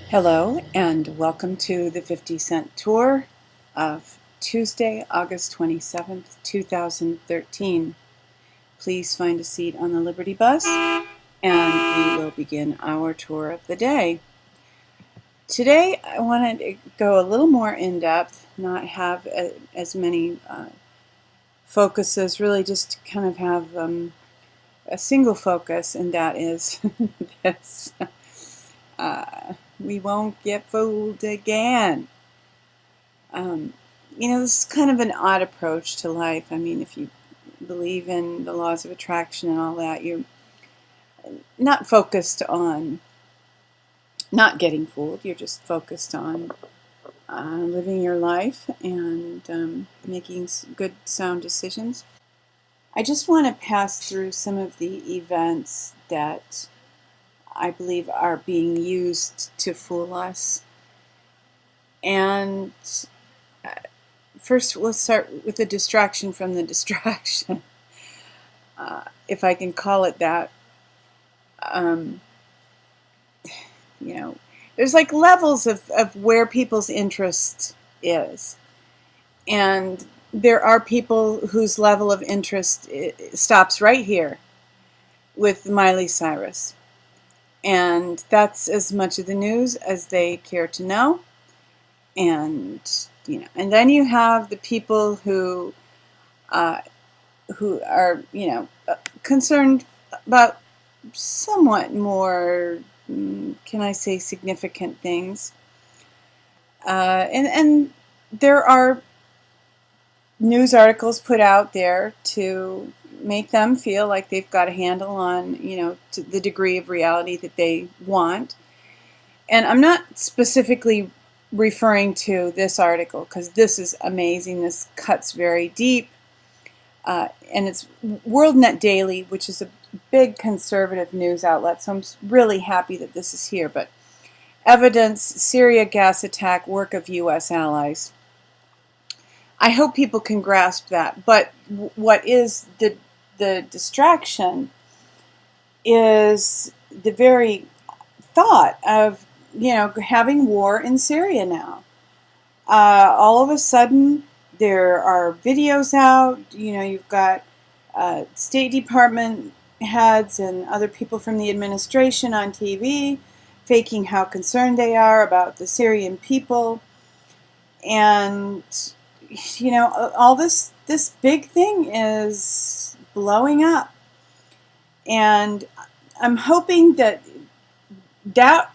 Hello and welcome to the 50-cent tour of Tuesday, August 27th, 2013. Please find a seat on the Liberty Bus and we will begin our tour of the day. Today I wanted to go a little more in-depth, not have as many focuses, really just kind of have a single focus, and that is this. We won't get fooled again. This is kind of an odd approach to life. I mean, if you believe in the laws of attraction and all that, you're not focused on not getting fooled. You're just focused on living your life and making good, sound decisions. I just want to pass through some of the events that I believe are being used to fool us. And first, let's start with the distraction from the distraction, if I can call it that. There's like levels of where people's interest is. And there are people whose level of interest stops right here with Mylie Cyrus. And that's as much of the news as they care to know. And then you have the people who are concerned about somewhat more, can I say, significant things. And there are news articles put out there to make them feel like they've got a handle on, to the degree of reality that they want. And I'm not specifically referring to this article because this is amazing. This cuts very deep. And it's WorldNetDaily, which is a big conservative news outlet, so I'm really happy that this is here. But evidence, Syria gas attack, work of U.S. allies. I hope people can grasp that. But what is the distraction is the very thought of, having war in Syria now. All of a sudden, there are videos out. You've got State Department heads and other people from the administration on TV faking how concerned they are about the Syrian people. And, all this big thing is blowing up. And I'm hoping that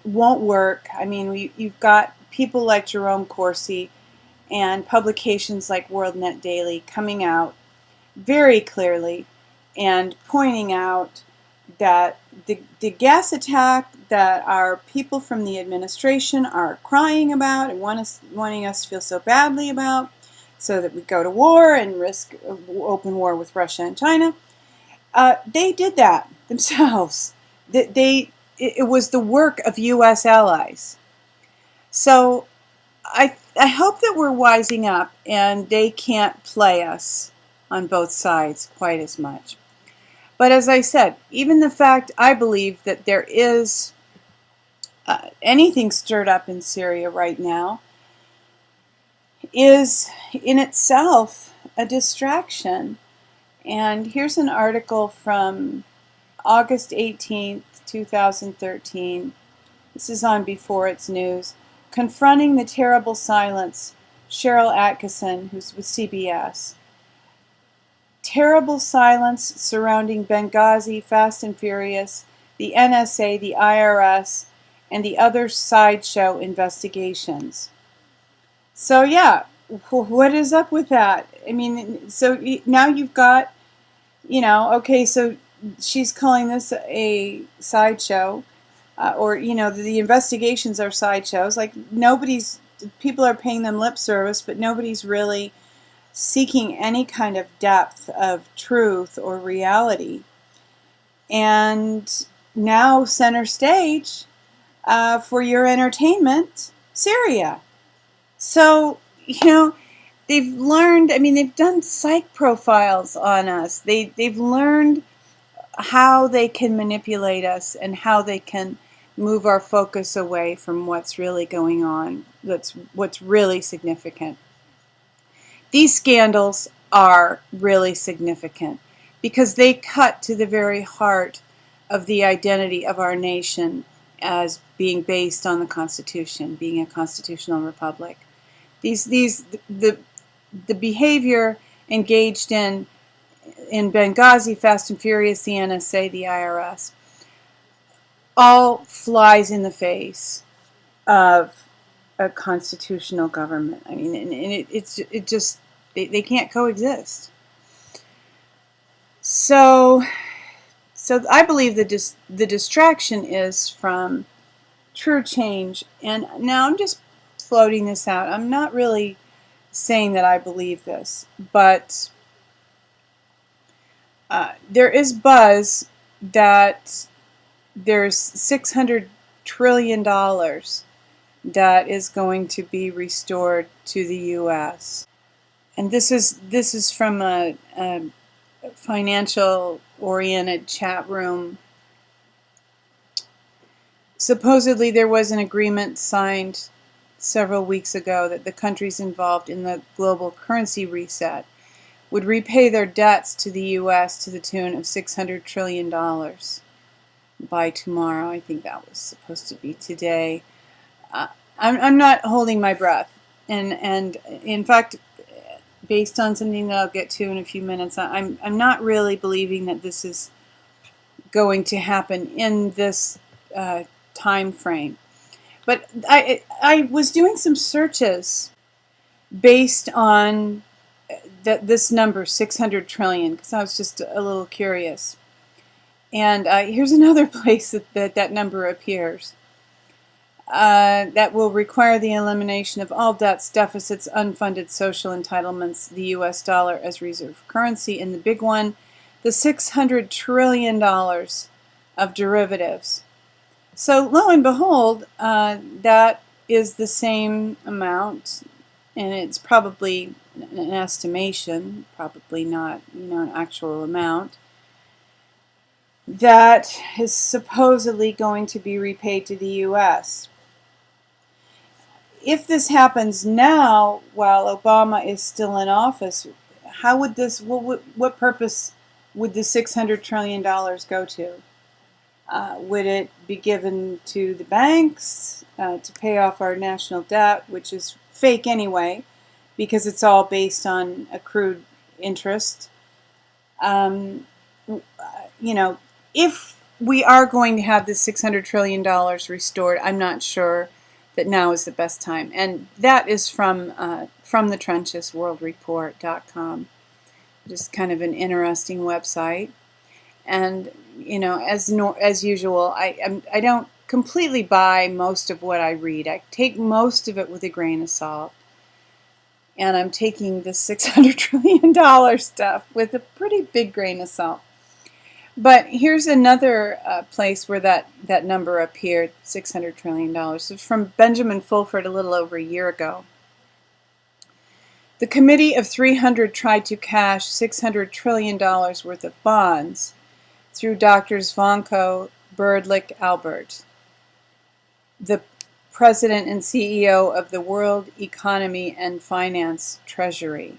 won't work. I mean, you've got people like Jerome Corsi and publications like WorldNetDaily coming out very clearly and pointing out that the gas attack that our people from the administration are crying about and wanting us to feel so badly about, so that we go to war and risk open war with Russia and China, they did that themselves. It was the work of U.S. allies. So I hope that we're wising up and they can't play us on both sides quite as much. But as I said, even the fact I believe that there is anything stirred up in Syria right now is in itself a distraction. And here's an article from August 18th, 2013. This is on Before It's News. Confronting the terrible silence, Sharyl Atttkisson, who's with CBS. Terrible silence surrounding Benghazi, Fast and Furious, the NSA, the IRS, and the other Sideshow investigations. So yeah, what is up with that? I mean, so now you've got, okay, so she's calling this a sideshow, or, the investigations are sideshows. Like people are paying them lip service, but nobody's really seeking any kind of depth of truth or reality. And now center stage for your entertainment, Syria. So, they've learned, they've done psych profiles on us. They've learned how they can manipulate us and how they can move our focus away from what's really going on, what's really significant. These scandals are really significant because they cut to the very heart of the identity of our nation as being based on the Constitution, being a constitutional republic. The behavior engaged in Benghazi, Fast and Furious, the NSA, the IRS, all flies in the face of a constitutional government. I mean, and it just they can't coexist. So I believe the distraction is from true change. And now I'm just floating this out. I'm not really saying that I believe this, but there is buzz that there's $600 trillion that is going to be restored to the U.S. And this is from a financial-oriented chat room. Supposedly there was an agreement signed several weeks ago that the countries involved in the global currency reset would repay their debts to the U.S. to the tune of $600 trillion by tomorrow. I think that was supposed to be today. I'm not holding my breath. And in fact, based on something that I'll get to in a few minutes, I'm not really believing that this is going to happen in this time frame. But I was doing some searches based on this number, 600 trillion, because I was just a little curious. And here's another place that number appears. That will require the elimination of all debts, deficits, unfunded social entitlements, the U.S. dollar as reserve currency, and the big one, the $600 trillion of derivatives. So lo and behold, that is the same amount, and it's probably an estimation, probably not, an actual amount, that is supposedly going to be repaid to the U.S. If this happens now, while Obama is still in office, how would this? What purpose would the $600 trillion go to? Would it be given to the banks to pay off our national debt, which is fake anyway, because it's all based on accrued interest? If we are going to have this $600 trillion restored, I'm not sure that now is the best time. And that is from the trenches, worldreport.com. Just kind of an interesting website. And as usual, I don't completely buy most of what I read. I take most of it with a grain of salt. And I'm taking the $600 trillion stuff with a pretty big grain of salt. But here's another place where that number appeared, $600 trillion. It's from Benjamin Fulford a little over a year ago. The Committee of 300 tried to cash $600 trillion worth of bonds through Drs. Vonko, Birdlick, Albert, the president and CEO of the World Economy and Finance Treasury.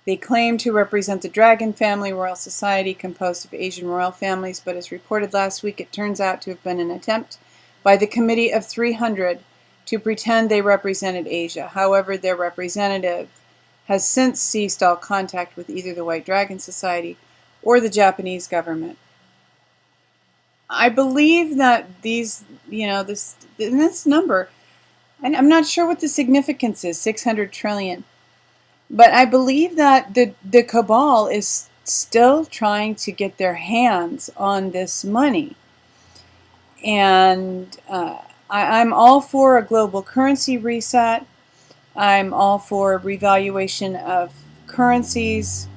They claim to represent the Dragon family royal society composed of Asian royal families, but as reported last week, it turns out to have been an attempt by the Committee of 300 to pretend they represented Asia. However, their representative has since ceased all contact with either the White Dragon Society or the Japanese government. I believe that this number, and I'm not sure what the significance is, 600 trillion. But I believe that the Cabal is still trying to get their hands on this money. And I'm all for a global currency reset. I'm all for revaluation of currencies.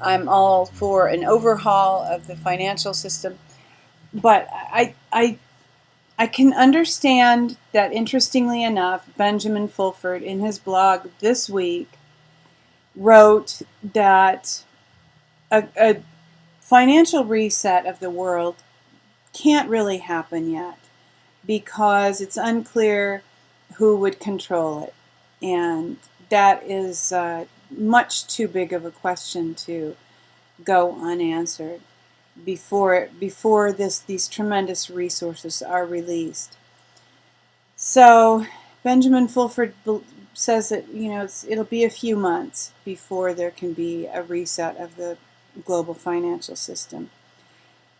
I'm all for an overhaul of the financial system. But I can understand that, interestingly enough, Benjamin Fulford in his blog this week wrote that a financial reset of the world can't really happen yet. because it's unclear who would control it. And that is much too big of a question to go unanswered before these tremendous resources are released. So Benjamin Fulford says that it'll be a few months before there can be a reset of the global financial system.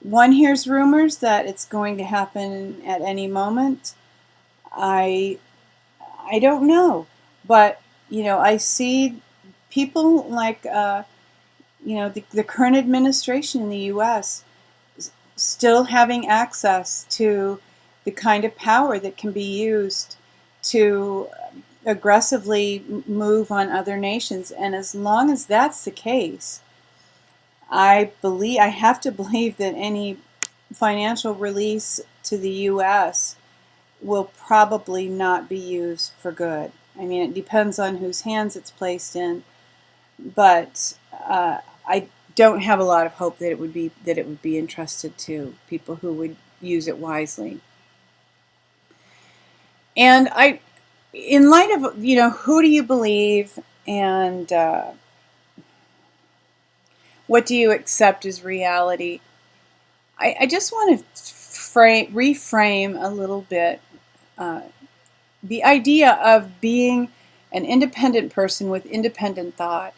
One hears rumors that it's going to happen at any moment. I don't know, but I see people like the current administration in the U.S. still having access to the kind of power that can be used to aggressively move on other nations. And as long as that's the case, I have to believe that any financial release to the U.S. will probably not be used for good. I mean, it depends on whose hands it's placed in, but I don't have a lot of hope that it would be entrusted to people who would use it wisely. And in light of who do you believe, and what do you accept as reality, I just want to reframe a little bit the idea of being an independent person with independent thought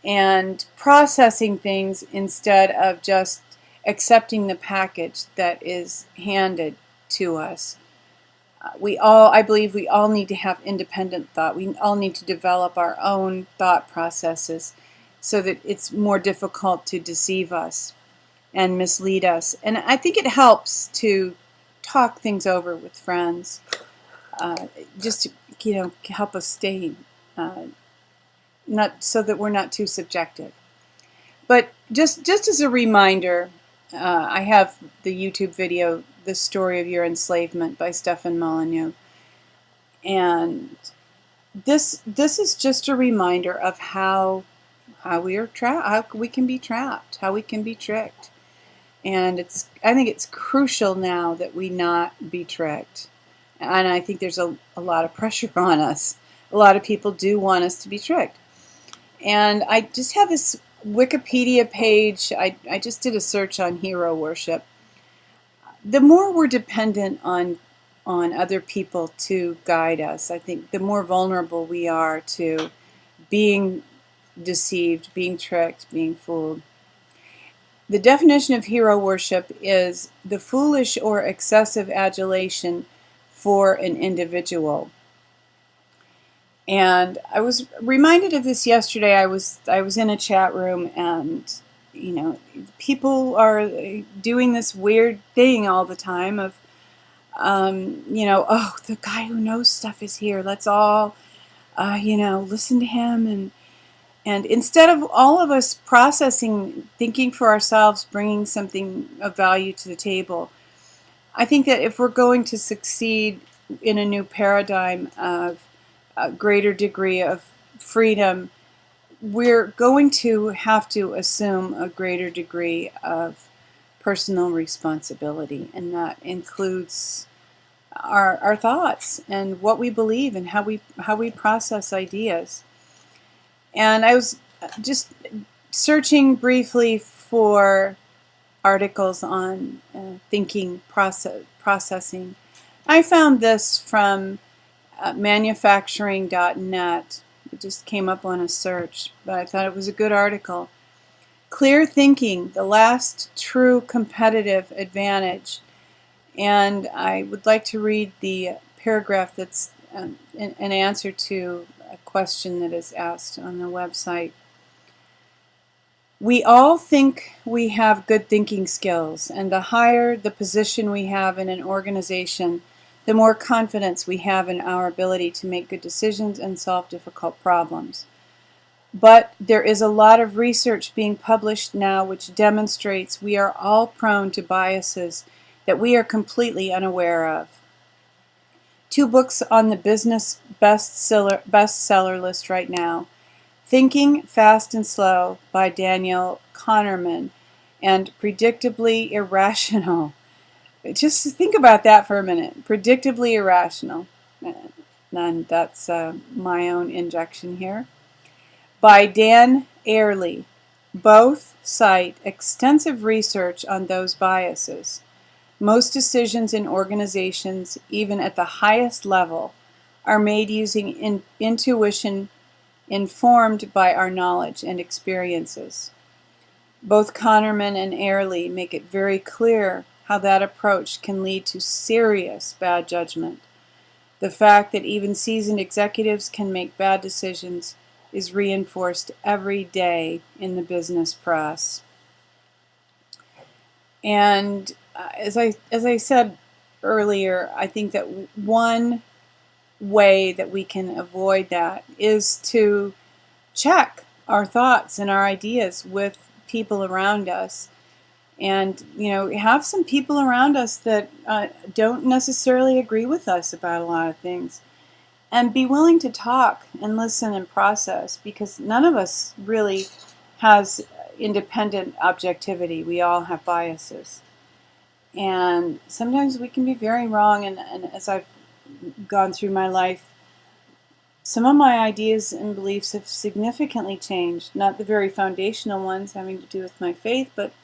and processing things instead of just accepting the package that is handed to us. I believe we all need to have independent thought. We all need to develop our own thought processes so that it's more difficult to deceive us and mislead us. And I think it helps to talk things over with friends, just to help us stay not so that we're not too subjective. But just as a reminder, I have the YouTube video, "The Story of Your Enslavement" by Stefan Molyneux, and this is just a reminder of how we are how we can be trapped, how we can be tricked. And I think it's crucial now that we not be tricked. And I think there's a lot of pressure on us. A lot of people do want us to be tricked. And I just have this Wikipedia page. I just did a search on hero worship. The more we're dependent on other people to guide us, I think the more vulnerable we are to being deceived, being tricked, being fooled. The definition of hero worship is the foolish or excessive adulation for an individual. And I was reminded of this yesterday. I was in a chat room, and people are doing this weird thing all the time of oh, the guy who knows stuff is here. Let's all listen to him. And instead of all of us processing, thinking for ourselves, bringing something of value to the table, I think that if we're going to succeed in a new paradigm of a greater degree of freedom, we're going to have to assume a greater degree of personal responsibility, and that includes our thoughts and what we believe and how we process ideas. And I was just searching briefly for articles on thinking processing. I found this from manufacturing.net. It just came up on a search, but I thought it was a good article. Clear thinking, the last true competitive advantage. And I would like to read the paragraph that's an answer to a question that is asked on the website. We all think we have good thinking skills, and the higher the position we have in an organization, the more confidence we have in our ability to make good decisions and solve difficult problems. But there is a lot of research being published now which demonstrates we are all prone to biases that we are completely unaware of. 2 books on the business bestseller list right now: Thinking Fast and Slow by Daniel Kahneman and Predictably Irrational Just think about that for a minute. Predictably irrational. And that's my own injection here. By Dan Airley. Both cite extensive research on those biases. Most decisions in organizations, even at the highest level, are made using intuition informed by our knowledge and experiences. Both Connerman and Airley make it very clear how that approach can lead to serious bad judgment. The fact that even seasoned executives can make bad decisions is reinforced every day in the business press. And as I said earlier, I think that one way that we can avoid that is to check our thoughts and our ideas with people around us. And, have some people around us that don't necessarily agree with us about a lot of things. And be willing to talk and listen and process, because none of us really has independent objectivity. We all have biases. And sometimes we can be very wrong. And as I've gone through my life, some of my ideas and beliefs have significantly changed. Not the very foundational ones having to do with my faith, but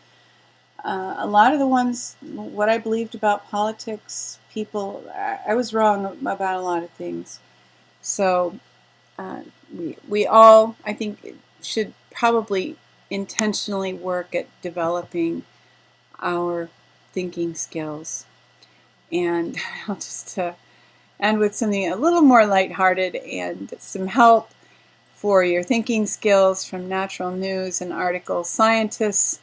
a lot of the ones, what I believed about politics, people, I was wrong about a lot of things. So we all, I think, should probably intentionally work at developing our thinking skills. And I'll just end with something a little more lighthearted and some help for your thinking skills from Natural News and article, Scientists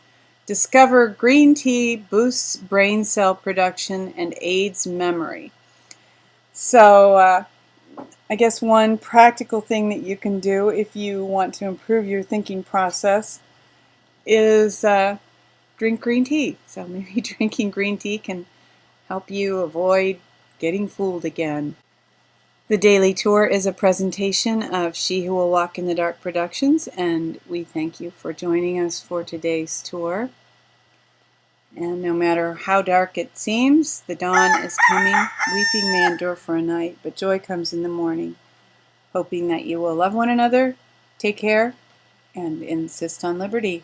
Discover Green Tea Boosts Brain Cell Production and Aids Memory. So I guess one practical thing that you can do if you want to improve your thinking process is drink green tea. So maybe drinking green tea can help you avoid getting fooled again. The Daily Tour is a presentation of She Who Will Walk in the Dark Productions, and we thank you for joining us for today's tour. And no matter how dark it seems, the dawn is coming. Weeping may endure for a night, but joy comes in the morning. Hoping that you will love one another, take care, and insist on liberty.